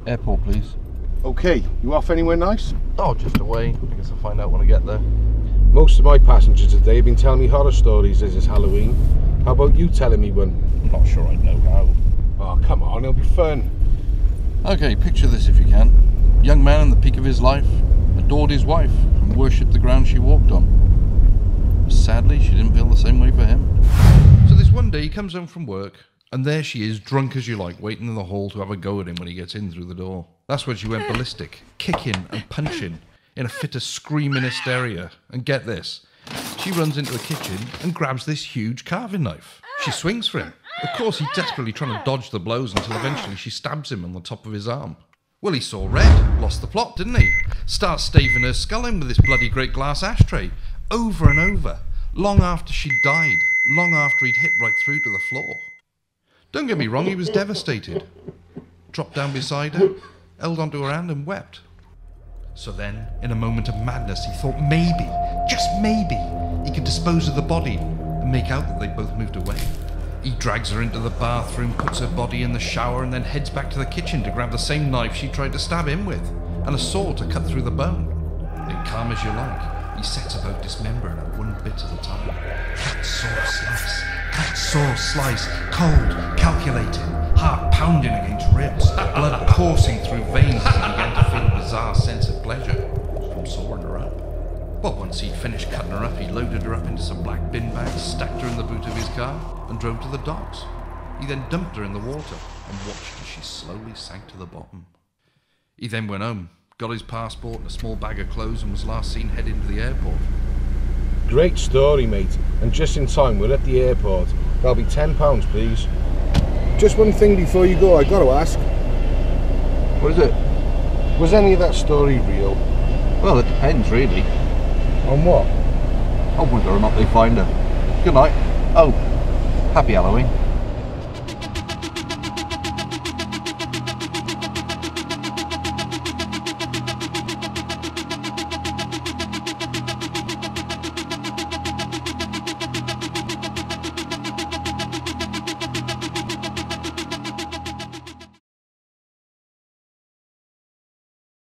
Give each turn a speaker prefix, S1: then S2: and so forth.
S1: Airport, please.
S2: Okay, you off anywhere nice?
S1: Oh, just away. I guess I'll find out when I get there.
S2: Most of my passengers today have been telling me horror stories as it's Halloween. How about you telling me one?
S1: I'm not sure I know how.
S2: Oh, come on, it'll be fun.
S1: Okay, picture this if you can. Young man in the peak of his life, adored his wife and worshipped the ground she walked on. Sadly, she didn't feel the same way for him. So this one day he comes home from work, and there she is, drunk as you like, waiting in the hall to have a go at him when he gets in through the door. That's when she went ballistic, kicking and punching in a fit of screaming hysteria. And get this, she runs into the kitchen and grabs this huge carving knife. She swings for him. Of course, he's desperately trying to dodge the blows until eventually she stabs him on the top of his arm. Well, he saw red, lost the plot, didn't he? Starts staving her skull in with this bloody great glass ashtray, over and over, long after she died, long after he'd hit right through to the floor. Don't get me wrong, he was devastated. Dropped down beside her, held onto her hand and wept. So then, in a moment of madness, he thought maybe, just maybe, he could dispose of the body and make out that they both moved away. He drags her into the bathroom, puts her body in the shower, and then heads back to the kitchen to grab the same knife she tried to stab him with, and a saw to cut through the bone. And calm as you like, he sets about dismembering her one bit at a time. Cut, saw, slice. Cut, saw, slice. Cold, calculating, heart pounding against ribs, blood coursing through veins as he began to feel a bizarre sense of pleasure from sawing her up. Well, once he'd finished cutting her up, he loaded her up into some black bin bags, stacked her in the boot of his car, and drove to the docks. He then dumped her in the water and watched as she slowly sank to the bottom. He then went home, got his passport and a small bag of clothes, and was last seen heading to the airport.
S2: Great story, mate. And just in time, we're at the airport. That'll be £10, please. Just one thing before you go, I got to ask.
S1: What is it?
S2: Was any of that story real?
S1: Well, it depends, really.
S2: On what?
S1: On whether or not they find her. Good night. Oh, happy Halloween.